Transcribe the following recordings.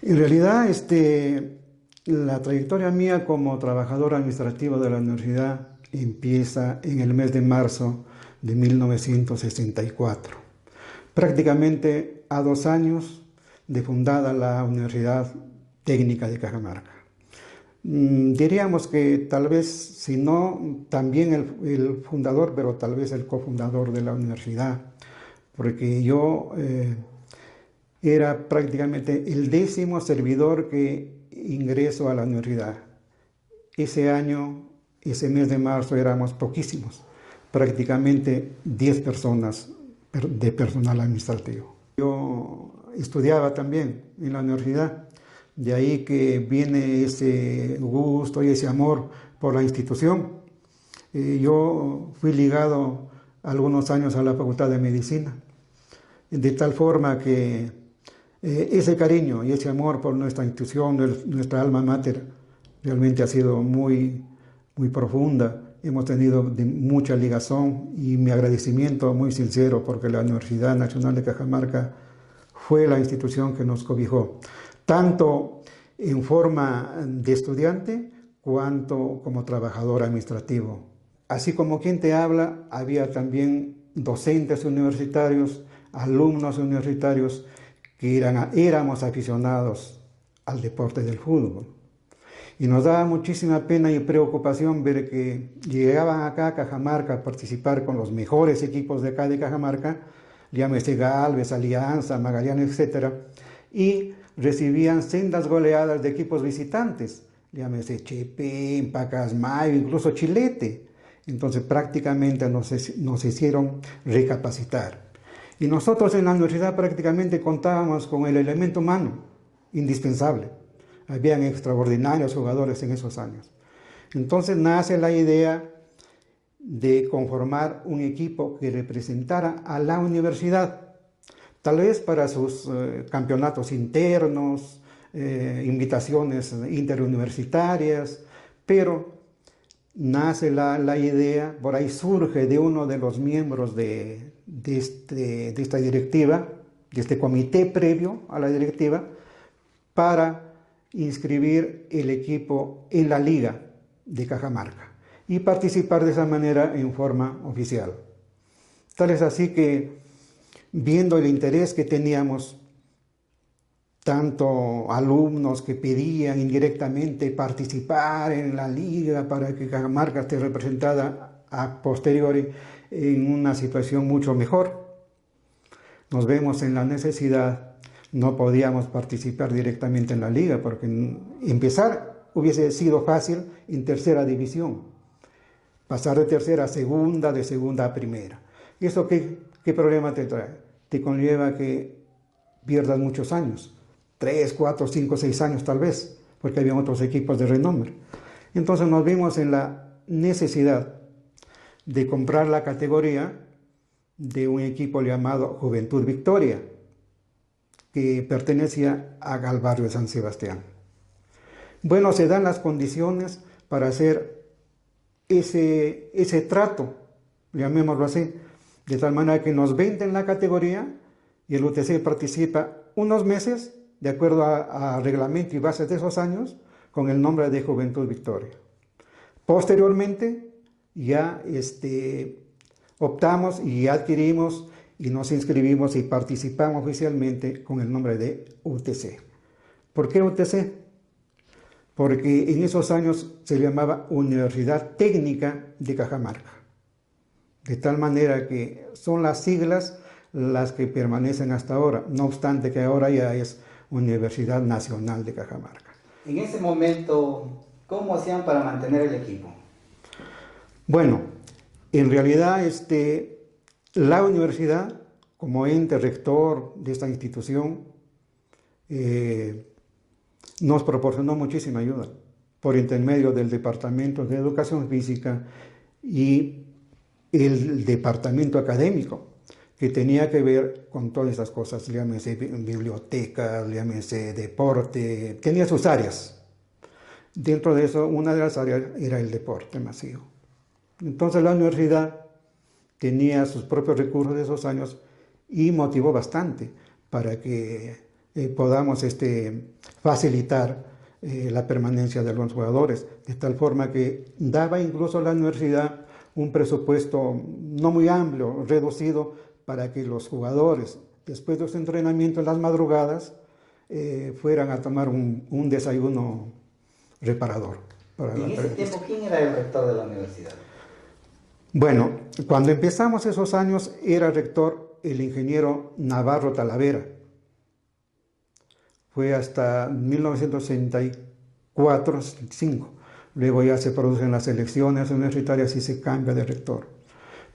En realidad, la trayectoria mía como trabajador administrativo de la universidad empieza en el mes de marzo de 1964, prácticamente a 2 años de fundada la Universidad Técnica de Cajamarca. Diríamos que tal vez, si no también el fundador, pero tal vez el cofundador de la universidad, porque yo era prácticamente el 10º servidor que ingreso a la universidad. Ese año, ese mes de marzo, éramos poquísimos, prácticamente 10 personas de personal administrativo. Yo estudiaba también en la universidad, de ahí que viene ese gusto y ese amor por la institución. Yo fui ligado algunos años a la Facultad de Medicina, de tal forma que ese cariño y ese amor por nuestra institución, nuestra alma mater, realmente ha sido muy, muy profunda. Hemos tenido mucha ligazón y mi agradecimiento muy sincero porque la Universidad Nacional de Cajamarca fue la institución que nos cobijó, tanto en forma de estudiante cuanto como trabajador administrativo. Así como quien te habla, había también docentes universitarios, alumnos universitarios que éramos aficionados al deporte del fútbol. Y nos daba muchísima pena y preocupación ver que llegaban acá a Cajamarca a participar con los mejores equipos de acá de Cajamarca, llámese Galvez, Alianza, Magallanes, etc. Y recibían sendas goleadas de equipos visitantes, llámese Chepén, Pacasmayo, incluso Chilete. Entonces prácticamente nos hicieron recapacitar. Y nosotros en la universidad prácticamente contábamos con el elemento humano indispensable. Habían extraordinarios jugadores en esos años. Entonces nace la idea de conformar un equipo que representara a la universidad, tal vez para sus campeonatos internos, invitaciones interuniversitarias, pero nace la idea, por ahí surge de uno de los miembros de esta directiva, de este comité previo a la directiva, para inscribir el equipo en la Liga de Cajamarca y participar de esa manera en forma oficial. Tal es así que, viendo el interés que teníamos, tanto alumnos que pedían indirectamente participar en la liga para que Cajamarca esté representada a posteriori en una situación mucho mejor, nos vemos en la necesidad. No podíamos participar directamente en la liga porque empezar hubiese sido fácil en tercera división, pasar de tercera a segunda, de segunda a primera. ¿Y eso qué problema te trae? Te conlleva que pierdas muchos años, 3, 4, 5, 6 años tal vez, porque había otros equipos de renombre. Entonces nos vimos en la necesidad de comprar la categoría de un equipo llamado Juventud Victoria, que pertenecía al barrio de San Sebastián. Bueno, se dan las condiciones para hacer ese trato, llamémoslo así, de tal manera que nos venden la categoría y el UTC participa unos meses, de acuerdo a reglamento y bases de esos años, con el nombre de Juventud Victoria. Posteriormente, ya optamos y adquirimos y nos inscribimos y participamos oficialmente con el nombre de UTC. ¿Por qué UTC? Porque en esos años se llamaba Universidad Técnica de Cajamarca. De tal manera que son las siglas las que permanecen hasta ahora, no obstante que ahora ya es Universidad Nacional de Cajamarca. En ese momento, ¿cómo hacían para mantener el equipo? Bueno, en realidad la universidad, como ente rector de esta institución, nos proporcionó muchísima ayuda por intermedio del Departamento de Educación Física y el Departamento Académico, que tenía que ver con todas esas cosas, llámese biblioteca, llámese deporte, tenía sus áreas. Dentro de eso, una de las áreas era el deporte masivo. Entonces la universidad tenía sus propios recursos de esos años y motivó bastante para que podamos facilitar la permanencia de algunos jugadores, de tal forma que daba incluso a la universidad un presupuesto no muy amplio, reducido, para que los jugadores, después de su entrenamiento en las madrugadas, fueran a tomar un desayuno reparador. ¿Y en ese tiempo quién era el rector de la universidad? Bueno, cuando empezamos esos años era rector el ingeniero Navarro Talavera. Fue hasta 1964-65. Luego ya se producen las elecciones universitarias y se cambia de rector.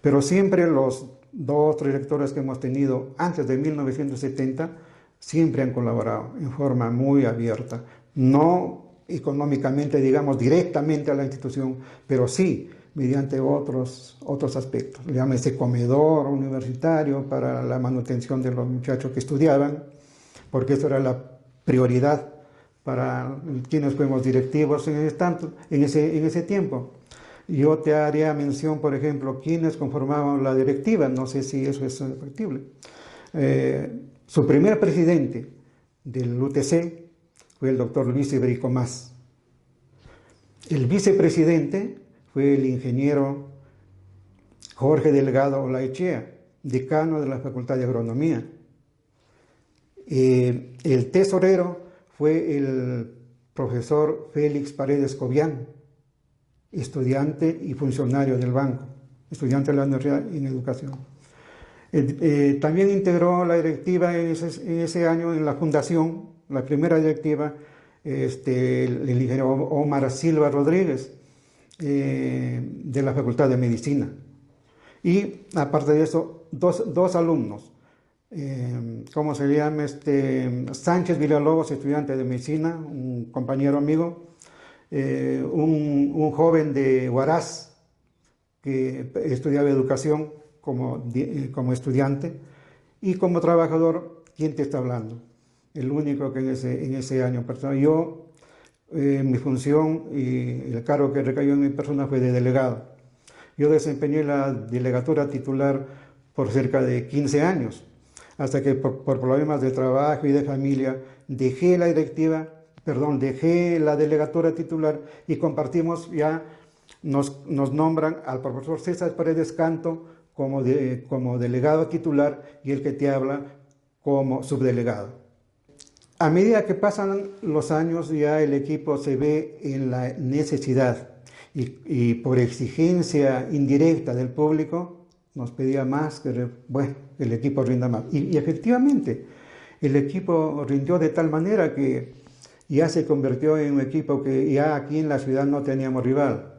Pero siempre los 2 o 3 rectores que hemos tenido antes de 1970 siempre han colaborado en forma muy abierta. No económicamente, digamos, directamente a la institución, pero sí mediante otros aspectos. Llámese comedor universitario para la manutención de los muchachos que estudiaban, porque eso era la prioridad para quienes fuimos directivos en ese tiempo. Yo te haría mención, por ejemplo, quienes conformaban la directiva, no sé si eso es factible. Su primer presidente del UTC fue el doctor Luis Ibericomás. El vicepresidente fue el ingeniero Jorge Delgado Olaechea, decano de la Facultad de Agronomía. El tesorero fue el profesor Félix Paredes Cobian, estudiante y funcionario del banco, estudiante de la universidad en educación. También integró la directiva en ese año en la fundación, la primera directiva, el ingeniero Omar Silva Rodríguez, de la Facultad de Medicina. Y aparte de eso, dos alumnos, ¿cómo se llama? Sánchez Villalobos, estudiante de medicina, un compañero amigo, un joven de Huaraz que estudiaba educación como estudiante, y como trabajador, ¿quién te está hablando? El único que en ese año, yo, mi función y el cargo que recayó en mi persona fue de delegado. Yo desempeñé la delegatura titular por cerca de 15 años, hasta que por problemas de trabajo y de familia dejé la delegatura titular y compartimos ya, nos nombran al profesor César Paredes Canto como delegado titular y el que te habla como subdelegado. A medida que pasan los años ya el equipo se ve en la necesidad y por exigencia indirecta del público nos pedía más que el equipo rinda más. Y efectivamente el equipo rindió de tal manera que ya se convirtió en un equipo que ya aquí en la ciudad no teníamos rival.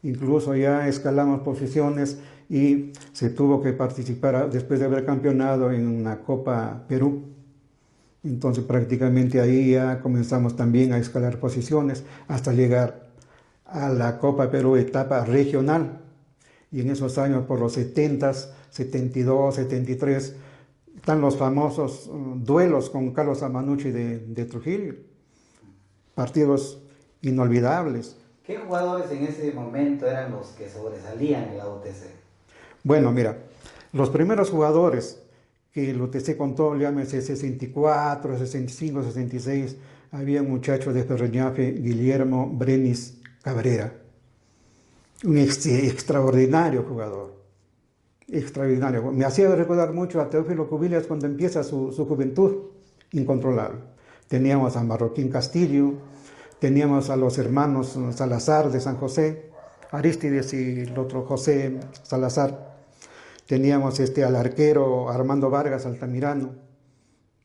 Incluso ya escalamos posiciones y se tuvo que participar después de haber campeonado en una Copa Perú. Entonces prácticamente ahí ya comenzamos también a escalar posiciones hasta llegar a la Copa Perú etapa regional. Y en esos años, por los 70s, 72, 73, están los famosos duelos con Carlos Amanucci de Trujillo. Partidos inolvidables. ¿Qué jugadores en ese momento eran los que sobresalían en la UTC? Bueno, mira, los primeros jugadores que el UTC contó, llámese 64, 65, 66, había un muchacho de Ferreñafe, Guillermo Brenis Cabrera, un extraordinario jugador, extraordinario. Me hacía recordar mucho a Teófilo Cubillas cuando empieza su juventud incontrolable. Teníamos a Marroquín Castillo, teníamos a los hermanos Salazar de San José, Arístides y el otro José Salazar. Teníamos al arquero Armando Vargas Altamirano,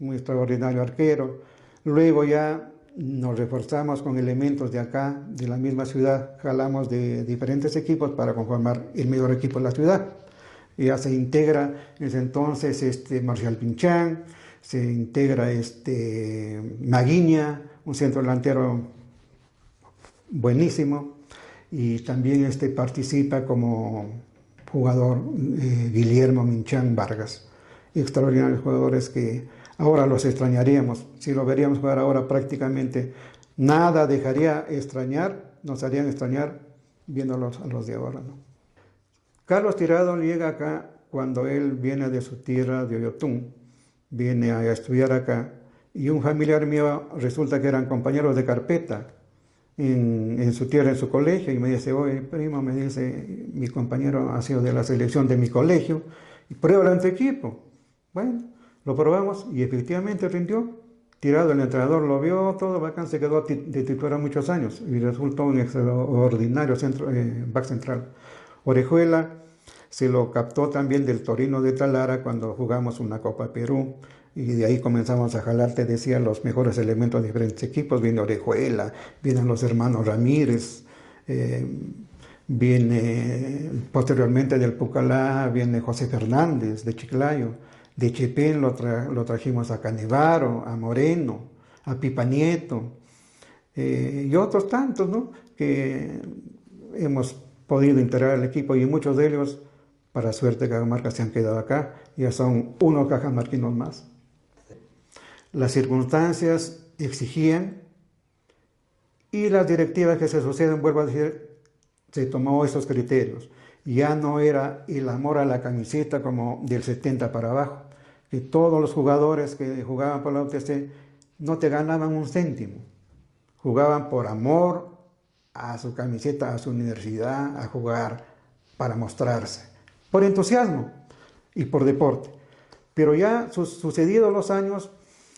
un extraordinario arquero. Luego ya nos reforzamos con elementos de acá, de la misma ciudad, jalamos de diferentes equipos para conformar el mejor equipo de la ciudad. Ya se integra en ese entonces Marcial Pinchán, se integra Maguiña, un centro delantero buenísimo, y también participa como jugador Guillermo Minchán Vargas, extraordinarios jugadores que ahora los extrañaríamos. Si lo veríamos jugar ahora, prácticamente nada dejaría extrañar, nos harían extrañar viéndolos a los de ahora, ¿no? Carlos Tirado llega acá cuando él viene de su tierra de Oyotún, viene a estudiar acá y un familiar mío resulta que eran compañeros de carpeta en su tierra, en su colegio, y me dice, oye, primo, me dice, mi compañero ha sido de la selección de mi colegio, y pruébalo en tu equipo. Bueno, lo probamos y efectivamente rindió. Tirado, el entrenador lo vio, todo bacán, se quedó de titular muchos años y resultó un extraordinario back central. Orejuela se lo captó también del Torino de Talara cuando jugamos una Copa Perú y de ahí comenzamos a jalar, te decía, los mejores elementos de diferentes equipos. Viene Orejuela, vienen los hermanos Ramírez, viene posteriormente del Pucalá, viene José Fernández de Chiclayo. De Chepén lo trajimos a Canevaro, a Moreno, a Pipa Nieto, y otros tantos, ¿no?, que hemos podido integrar al equipo, y muchos de ellos, para suerte de Cajamarca, se han quedado acá. Ya son unos cajamarquinos más. Las circunstancias exigían, y las directivas que se suceden, vuelvo a decir, se tomó esos criterios. Ya no era el amor a la camiseta como del 70 para abajo, que todos los jugadores que jugaban por la UTC no te ganaban un céntimo, jugaban por amor a su camiseta, a su universidad, a jugar para mostrarse, por entusiasmo y por deporte. Pero ya sucedidos los años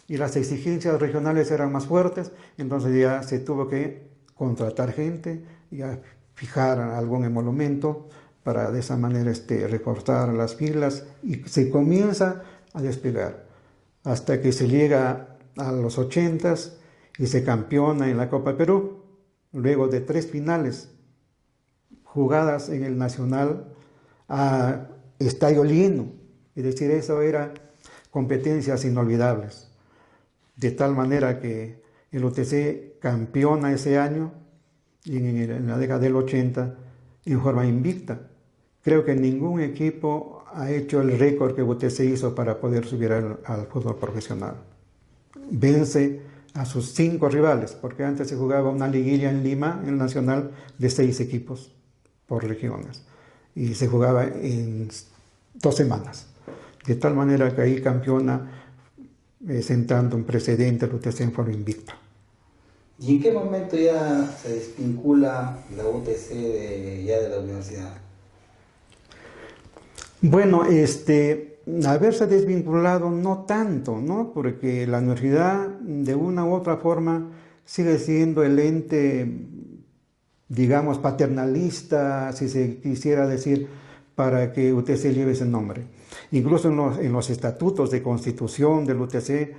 y las exigencias regionales eran más fuertes, entonces ya se tuvo que contratar gente, ya fijar algún emolumento, para de esa manera reforzar las filas, y se comienza a despegar hasta que se llega a los 80s y se campeona en la Copa Perú, luego de 3 finales jugadas en el Nacional a estadio lleno. Es decir, eso era competencias inolvidables, de tal manera que el UTC campeona ese año, y en la década del 80 en forma invicta. Creo que ningún equipo ha hecho el récord que UTC hizo para poder subir al fútbol profesional. Vence a sus 5 rivales, porque antes se jugaba una liguilla en Lima, en el Nacional, de 6 equipos por regiones, y se jugaba en 2 semanas. De tal manera que ahí campeona, sentando un precedente el UTC en forma invicta. ¿Y en qué momento ya se desvincula la UTC ya de la universidad? Bueno, haberse desvinculado no tanto, ¿no?, porque la universidad de una u otra forma sigue siendo el ente, digamos, paternalista, si se quisiera decir, para que UTC lleve ese nombre. Incluso en los estatutos de constitución del UTC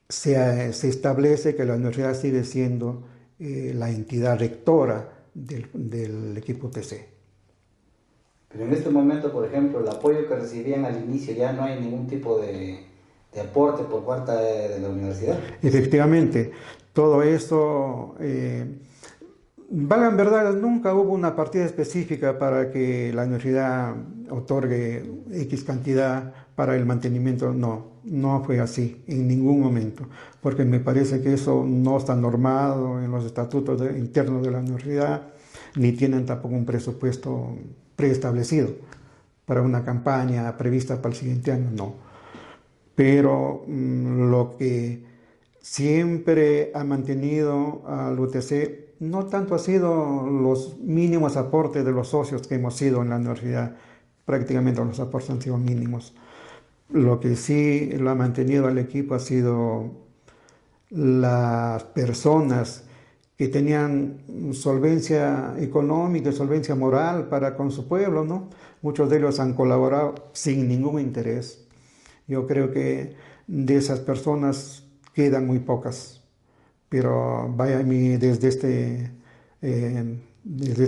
se establece que la universidad sigue siendo la entidad rectora del equipo UTC. Pero en este momento, por ejemplo, el apoyo que recibían al inicio, ya no hay ningún tipo de aporte por parte de la universidad. Efectivamente, todo eso, valgan verdad, nunca hubo una partida específica para que la universidad otorgue X cantidad para el mantenimiento. No fue así en ningún momento, porque me parece que eso no está normado en los estatutos internos de la universidad, ni tienen tampoco un presupuesto preestablecido para una campaña prevista para el siguiente año, no. Pero lo que siempre ha mantenido al UTC no tanto ha sido los mínimos aportes de los socios que hemos sido en la universidad, prácticamente los aportes han sido mínimos. Lo que sí lo ha mantenido al equipo ha sido las personas que tenían solvencia económica, solvencia moral para con su pueblo, ¿no? Muchos de ellos han colaborado sin ningún interés. Yo creo que de esas personas quedan muy pocas, pero vaya desde este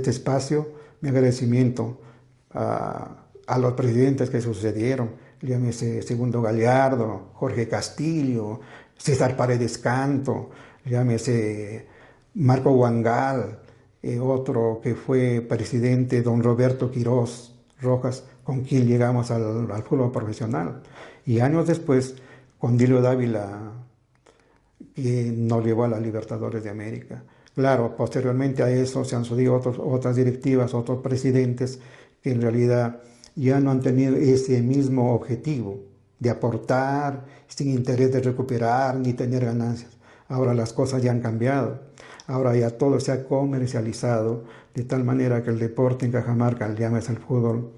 espacio mi agradecimiento a los presidentes que sucedieron, llámese Segundo Gallardo, Jorge Castillo, César Paredes Canto, llámese Marco Guangal, otro que fue presidente, don Roberto Quirós Rojas, con quien llegamos al fútbol profesional. Y años después, con Dilio Dávila, que nos llevó a la Libertadores de América. Claro, posteriormente a eso se han sucedido otras directivas, otros presidentes, que en realidad ya no han tenido ese mismo objetivo de aportar, sin interés de recuperar ni tener ganancias. Ahora las cosas ya han cambiado. Ahora ya todo se ha comercializado, de tal manera que el deporte en Cajamarca, llámese el fútbol,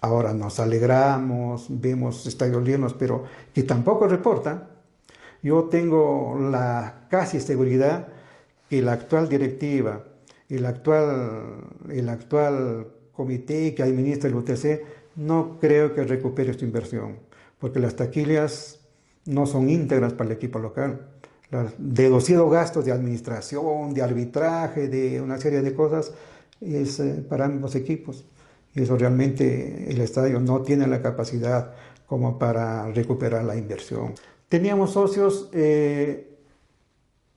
ahora nos alegramos, vemos estadios llenos, pero que tampoco reporta. Yo tengo la casi seguridad que la actual directiva, el actual comité que administra el UTC, no creo que recupere esta inversión, porque las taquillas no son íntegras para el equipo local. Deducido gastos de administración, de arbitraje, de una serie de cosas, es para ambos equipos. Y eso realmente el estadio no tiene la capacidad como para recuperar la inversión. Teníamos socios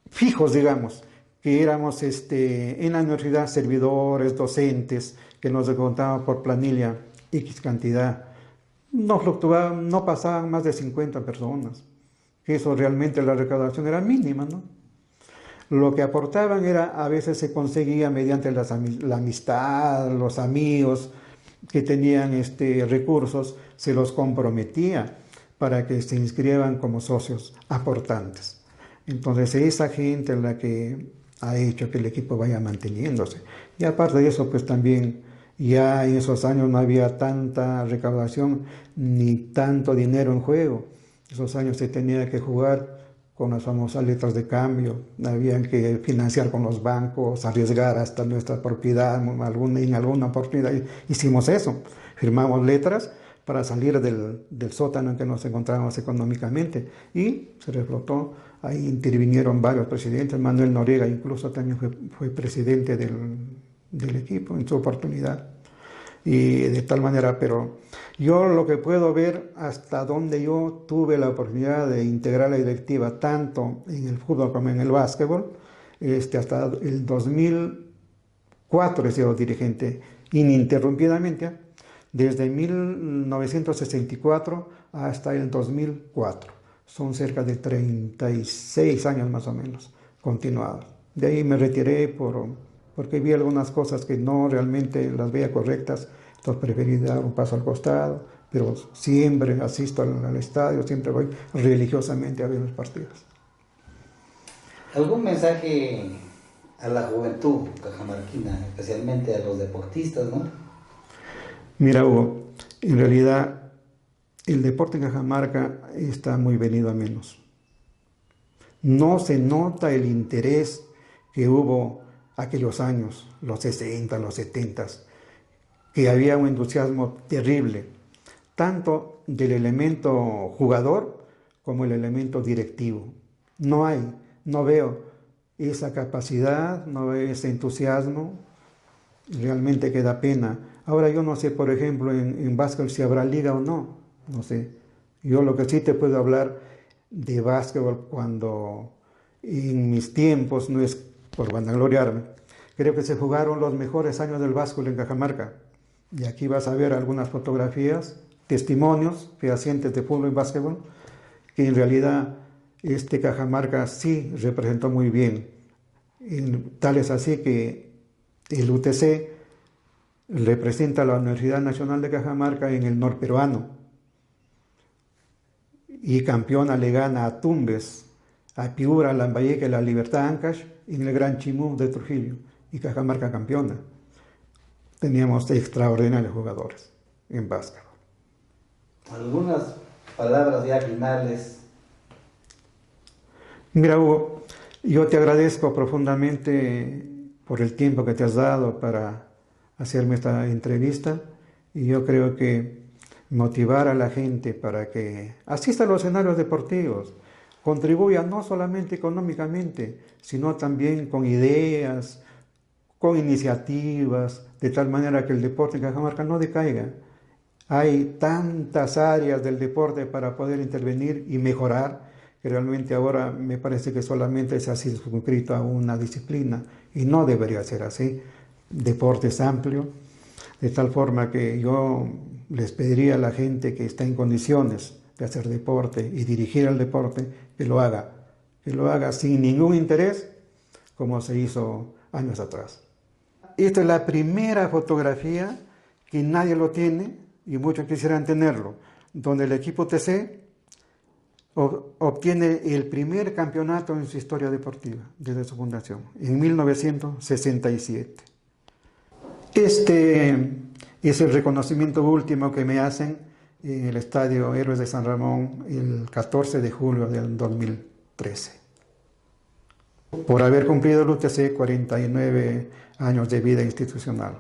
fijos, digamos, que éramos en la universidad servidores, docentes, que nos contaban por planilla X cantidad. No fluctuaban, no pasaban más de 50 personas. Eso realmente la recaudación era mínima, ¿no? Lo que aportaban era, a veces se conseguía mediante la amistad, los amigos que tenían recursos, se los comprometía para que se inscriban como socios aportantes. Entonces esa gente es la que ha hecho que el equipo vaya manteniéndose. Y aparte de eso, pues también ya en esos años no había tanta recaudación ni tanto dinero en juego. Esos años se tenía que jugar con las famosas letras de cambio, había que financiar con los bancos, arriesgar hasta nuestra propiedad, en alguna oportunidad hicimos eso, firmamos letras para salir del sótano en que nos encontrábamos económicamente y se reflotó. Ahí intervinieron varios presidentes, Manuel Noriega incluso también fue presidente del equipo en su oportunidad. Y de tal manera, pero yo lo que puedo ver hasta donde yo tuve la oportunidad de integrar la directiva, tanto en el fútbol como en el básquetbol, hasta el 2004 he sido dirigente ininterrumpidamente, desde 1964 hasta el 2004. Son cerca de 36 años más o menos continuados. De ahí me retiré porque vi algunas cosas que no realmente las veía correctas, entonces preferí dar un paso al costado, pero siempre asisto al estadio, siempre voy religiosamente a ver los partidos. ¿Algún mensaje a la juventud cajamarquina, especialmente a los deportistas, no? Mira, Hugo, en realidad el deporte en Cajamarca está muy venido a menos. No se nota el interés que hubo aquellos años, los 60, los 70, que había un entusiasmo terrible, tanto del elemento jugador como el elemento directivo. No veo esa capacidad, no veo ese entusiasmo, realmente que da pena. Ahora yo no sé, por ejemplo, en básquetbol si habrá liga o no, no sé. Yo lo que sí te puedo hablar de básquetbol cuando en mis tiempos, no es por vanagloriarme, creo que se jugaron los mejores años del básquetbol en Cajamarca. Y aquí vas a ver algunas fotografías, testimonios fehacientes de fútbol y básquetbol, que en realidad Cajamarca sí representó muy bien. Tal es así que el UTC representa a la Universidad Nacional de Cajamarca en el norperuano. Y campeona le gana a Tumbes, a Piura, a Lambayeque, a la Libertad Ancash en el Gran Chimú de Trujillo. Y Cajamarca campeona. Teníamos extraordinarios jugadores en básquetbol. Algunas palabras ya finales. Mira, Hugo, yo te agradezco profundamente por el tiempo que te has dado para hacerme esta entrevista y yo creo que motivar a la gente para que asista a los escenarios deportivos, contribuya no solamente económicamente, sino también con ideas, con iniciativas, de tal manera que el deporte en Cajamarca no decaiga. Hay tantas áreas del deporte para poder intervenir y mejorar, que realmente ahora me parece que solamente se ha circunscrito a una disciplina, y no debería ser así. Deporte es amplio, de tal forma que yo les pediría a la gente que está en condiciones de hacer deporte y dirigir el deporte, que lo haga sin ningún interés, como se hizo años atrás. Esta es la primera fotografía que nadie lo tiene y muchos quisieran tenerlo. donde el equipo TC obtiene el primer campeonato en su historia deportiva desde su fundación, en 1967. Este es el reconocimiento último que me hacen en el Estadio Héroes de San Ramón el 14 de julio del 2013, por haber cumplido el UTC 49 años de vida institucional.